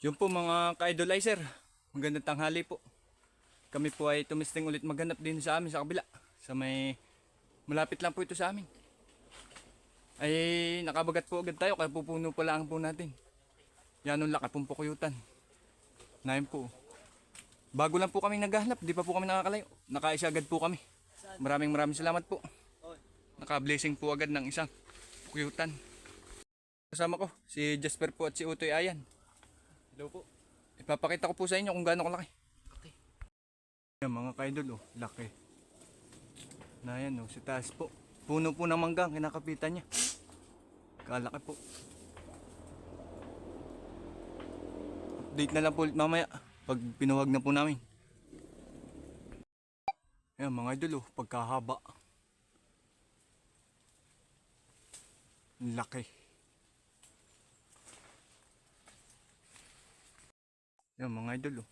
Yun po mga ka-idolizer, magandang tanghali po. Kami po ay tumisting ulit maghanap din sa amin sa kabila. Sa may malapit lang po ito sa amin. Ay nakabagat po agad tayo kaya pupuno pa lang po natin. Yan ang laki pong pukuyutan. Nahin po. Bago lang po kami naghahanap, di pa po kami nakakalayo. Nakaisa agad po kami. Maraming salamat po. Naka-blessing po agad ng isang pukuyutan. Kasama ko, si Jasper po at si Utoy Ayan. Hello po. Ipapakita ko po sa inyo kung gaano kalaki. Okay. Yan mga kaidol, oh, laki. Na yan, oh, si taas po. Puno po ng manggang, kinakapitan niya. Kalaki po. Update na lang po ulit mamaya pag pinuwag na po namin. Yan mga idol, oh, pagkahaba. Laki. Yan mga idol, oh.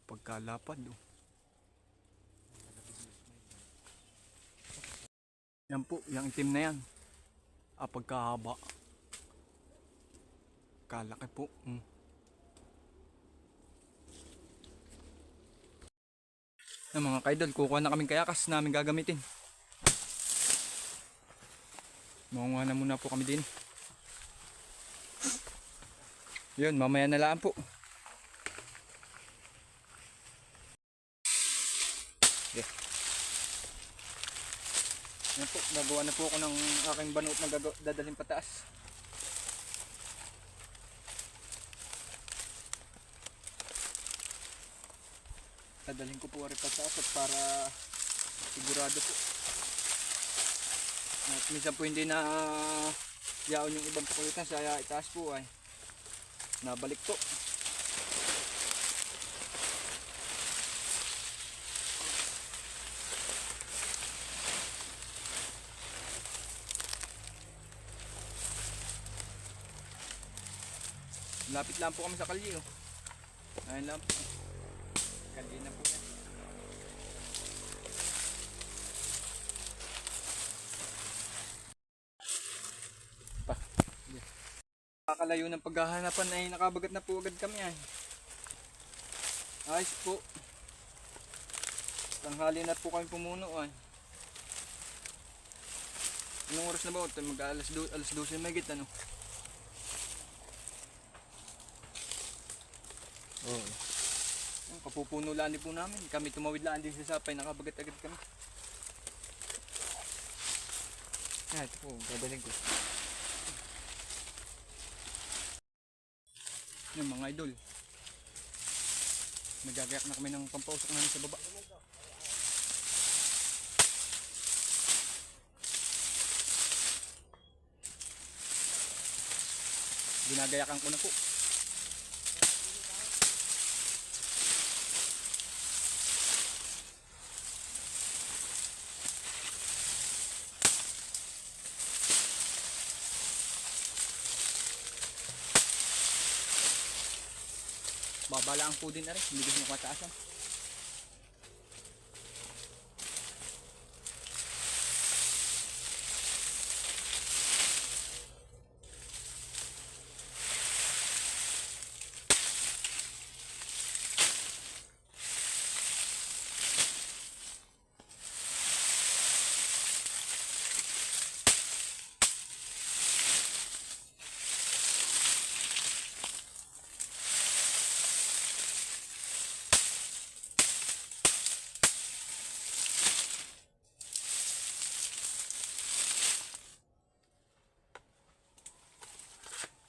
Pagkalapad, oh. Yan po, yung itim na yan. Pagkahaba. Kalaki po. Yan mga kaidol, kukuha na kaming kayakas na namin gagamitin. Makunguha na muna po kami din. Yun, mamaya na lang po. Yeah. Yan po, gagawa na po ako ng aking banot na dadalhin pataas. Dadalhin ko po rin pataas at para sigurado po. At minsan po hindi na yaon yung ibang pukuyutan sa itaas po ay nabalik po. Lapit lang po kami sa kalye, oh. Ayun lang po. Kalye na po yan. Pa. Yeah. Kakalayo ng paghahanapan ay nakabagat na po agad kami ay. Ayos po. Tanghali na po kami pumuno ay. Anong oras na ba? Mag-alas 12 may git ano? Oh. Kapupuno lang din po namin. Kami tumawid lang din sa sapay. Nakabagat agad kami. Ito po. Gagaling ko. Yung mga idol. Nagagayak na kami ng pampausok namin sa baba. Ginagayakan ko na po. Babalaan po din na rin, hindi gusto mo kataasan.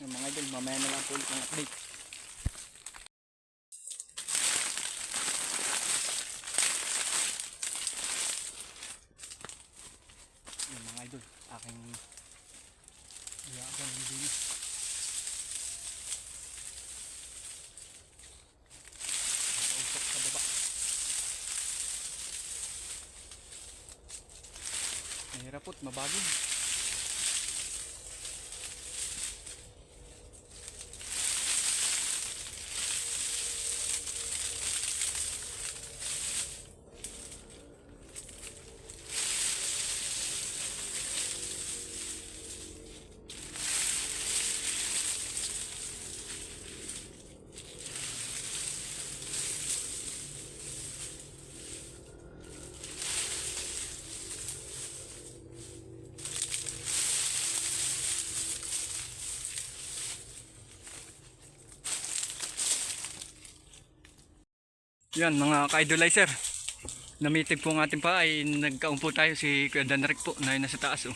Yung mga idol, mamaya na lang po ulit ng update. Yung mga idol, aking iyakan din. Usok sa baba. Mahirap po't mabagin. Yan mga ka-idolizer. Namitig po ang ating pa ay nagkaumpo tayo si Kuya Danrik po na nasa taas oh.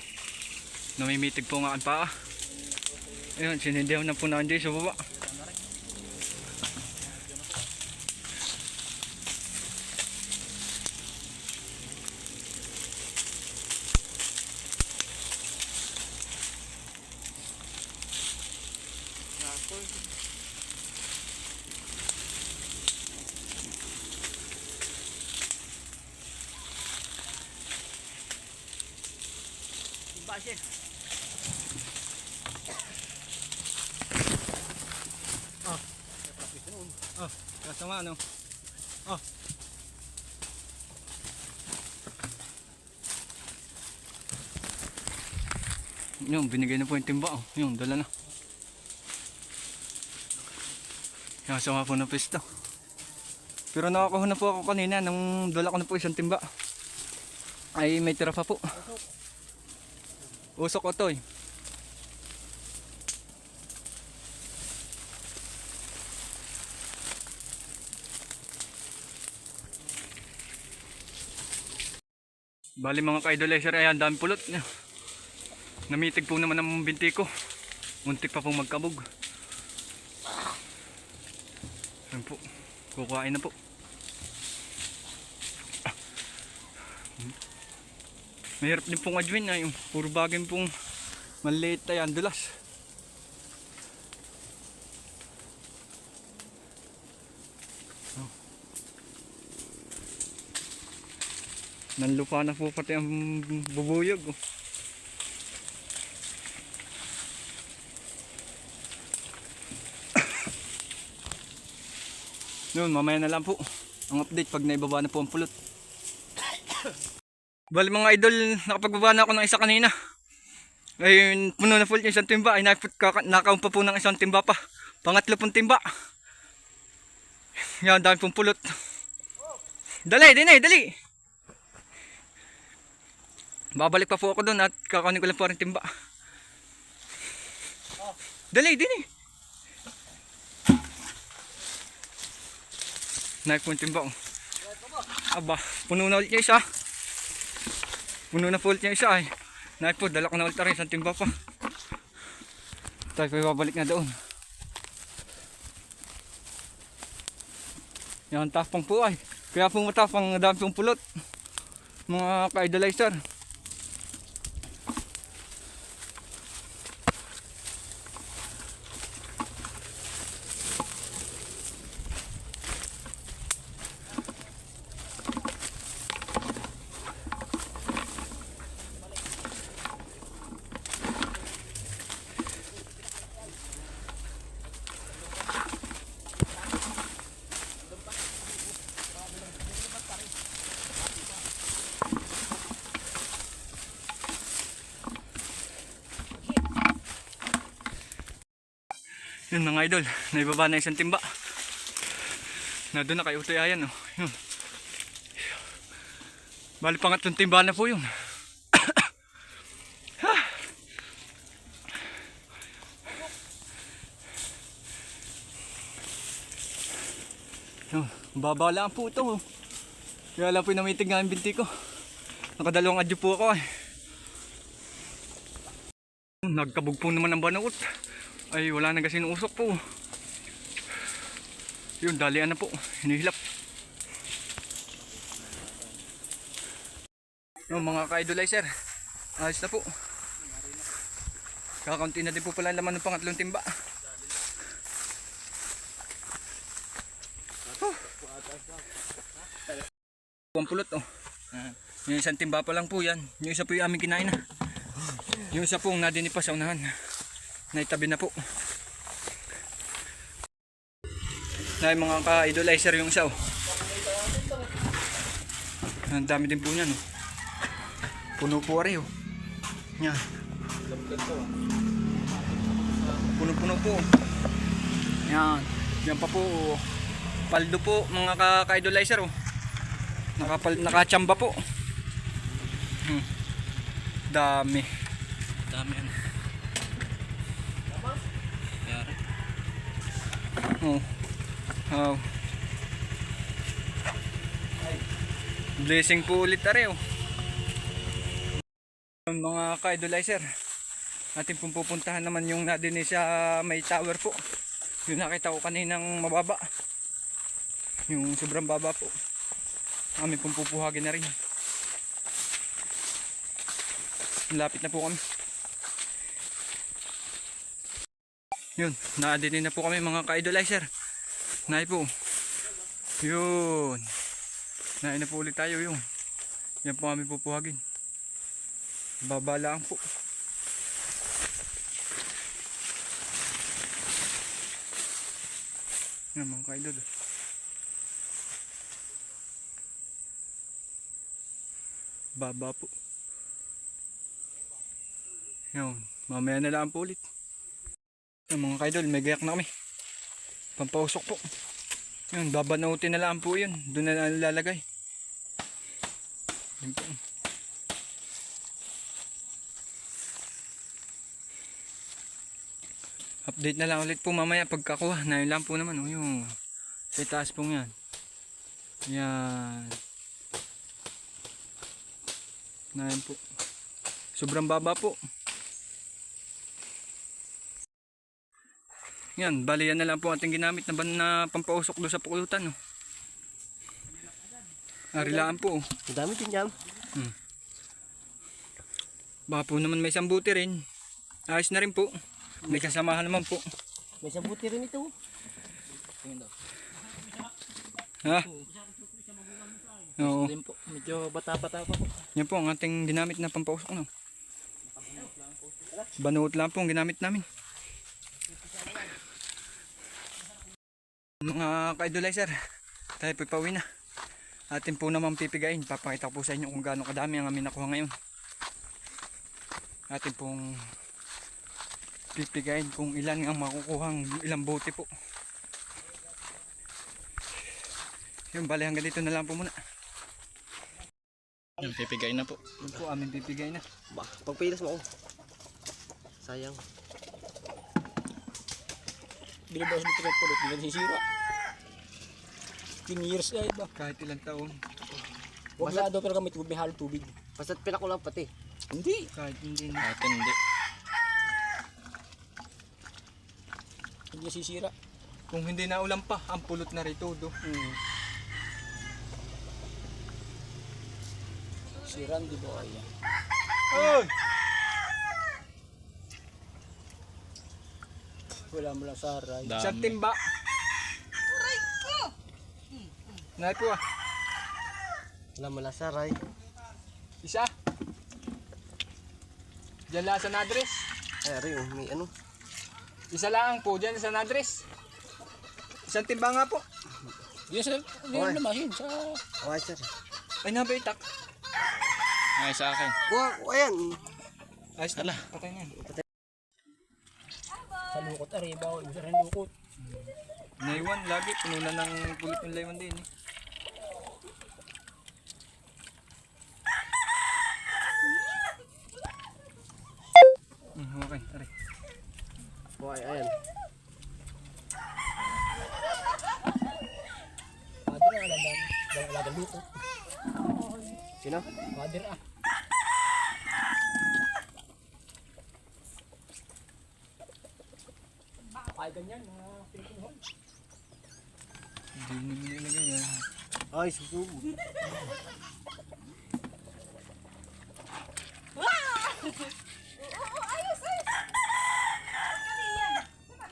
Namimitig po ang aking paa. Ayun, sinindihan na po na dyan sa baba. Basin. Kasama ano? Yung binigay na po yung timba oh. Yung dala na. Kasama po ng pista. Pero nakakahuna po ako kanina nung dala ko na po isang timba. Ay may tira pa po. Usok ko to eh. Bali mga ka-idolizer ay ang dami pulot. Namitig po naman ang binti ko. Muntik pa pong magkabog. Ayan po. Kukuhain na po. Mahirap din pong adwin ay puro bagay pong maliit ay andulas. Nanlupa na po pati ang bubuyog. Noon, mamaya na lang po ang update pag naibaba na po ang pulot. Bali mga idol, nakapagbaba na ako ng isa kanina. Ayun, puno na full yung isang timba. Ay nakaun pa po ng isang timba pa. Pangatlo pong timba. Yan, dami pong pulot. Dali, dali. Babalik pa po ako doon at kakakunin ko lang po rin timba. Dali. Naik po yung timba. Aba, puno na ulit yung isa. Puno na po ulit yung isa ay. Naik po, dala ko na ulit rin isang timba pa. Tayo po babalik na doon. Yan, tapang po ay. Kaya po matapang, dami pong pulot. Mga ka-idolizer. Yun mga idol, naibaba na isang timba. Na doon na kay Utoy ayan oh. Yun. Bali pangatlong timba na po yun. Baba lang po ito oh. Kaya lang po namitig nga ang binti ko. Nakadalawang adyo po ako eh. Nagkabog po naman ang banaot. Ay wala na kasi usok po. Yun, dalian na po. Hinihilap. Yung mga ka-idolizer, ayos na po. Kakaunti na din po pala laman ng pangatlong timba. Ang pulot oh. Yung isang timba pa lang po yan. Yung isa po yung aming kinain na. Yung isa po nadinipas sa unahan. Naitabi na po. Na yung mga ka-idolizer yung isa oh. Ang dami din po niyan oh. Puno po rin oh. Yan. Puno po. Yan. Yan pa po oh. Paldo po mga ka-idolizer oh. Nakachamba po. Dami ano. Oh. Blessing po ulit are oh. Mga ka-idolizer, atin pong pupuntahan naman yung nadinig sa may tower po. Yung nakita ko kaninang mababa. Yung sobrang baba po. Kami pong pupuhagin na rin. Lapit na po kami. Yun, naadinig na po kami mga ka-idolizer. Naay po. Yun. Naay na po ulit tayo yung. Yan po kami pupuhagin. Baba lang po. Yan mga ka-idol. Baba po. Yun, mamaya na lang po ulit. Yan mga ka-idol, may gayak na kami. Pampausok po. Yun, babanautin na lang po yun. Doon na nilalagay. Yun po. Update na lang ulit po mamaya pagkakuha. Na yun lang po naman. Oh, yung sa taas po yan. Yan. Na yan po. Sobrang baba po. Yan, bali yan na lang po ating ginamit na pampausok doon sa pukulutan. Oh. Arilaan po. Ang dami din yan. Baka po naman may isang buti rin. Ayos na rin po. May kasamahan naman po. May sabuti rin ito. Ha? Oo. Medyo bata-bata pa po. Yan po ang ating ginamit na pampausok. No? Banuot lang po ang ginamit namin. Mga ka-idolizer, tayo po pauwi na. Atin po naman pipigain. Papakita ko po sa inyo kung gaano kadami ang amin nakuha ngayon. Atin pong pipigain kung ilan ang makukuhang ilang bote po. Yung bali hanggang dito na lang po muna. Yung pipigain na po. Yun po aming pipigain na. Bah, pagpilas mo ako. Sayang. Binibas mo ito ulit, hindi nasisira. 10 years na iba. Kahit ilang taon. Huwag na daw pero gamit, huwag may halong tubig. Basta't pinakulang pati. Hindi. Kahit hindi na. Kahit hindi. Hindi nasisira. Kung hindi na ulan pa, ang pulot na rito do. Siran, di ba? Ayan. Oy! Wala mo lang saray. Sa timba. Nay po ah. Wala malasaray. Isa. Diyan lang sa nadres. Ay, ari oh, may ano. Isa lang po diyan sa nadres. Isang timba nga po. Diyan sa, diyan lumahin sa... Okay, sir. Ay nabaitak. Ay, sa akin. Ayan. Ayos na. Patay na yan. Sa lukot, ariba. Isa rin lukot. Naiwan lagi. Puno na ng pulot ng laywan din eh. Okay, tari. Okay, ayan. Father na alagang. Alagang lukot. Sino? Father ah. Ay, ganyan. Mga Filipino. Hindi nyo nilagay yan. Ay, susubo.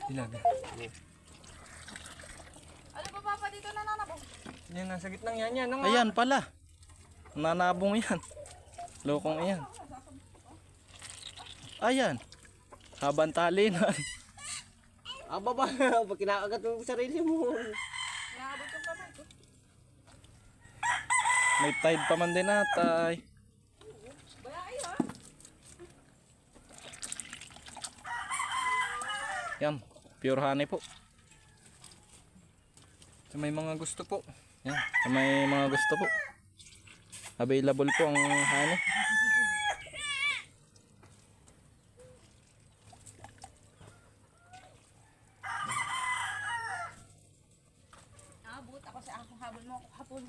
Ilagay. Ano ba papa dito nananabog? Yan, nasa gitnang yan yan. Nga. Ayan pala. Nanabong yan. Lokong yan. Ayan. Habang tali na. Aba ba? Pag kinakagat mo yung sarili mo. Nakabot yung kamay ko. May tide pa man din atay. Baya kayo ha? Yan. Pure honey po. Sa may mga gusto po. Yan. Sa may mga gusto po. Available po ang honey. Nakabot ako sa ako habol mo ako hapon.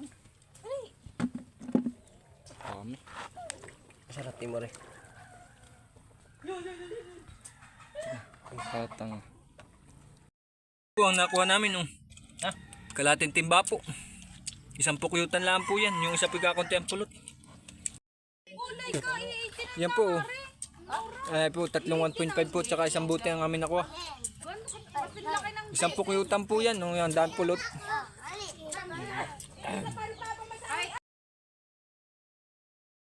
Ay! Sarap timor eh. Katang. Po ang nakuha namin, ha? Kalating timba po. Isang pukyutan lang po yan. Yung isa pagkakunti ang pulot. Yan po. Ay po, tatlong 1.5 po. Tsaka isang buti ang amin nakuha. Isang pukyutan po yan. Yung daan pulot.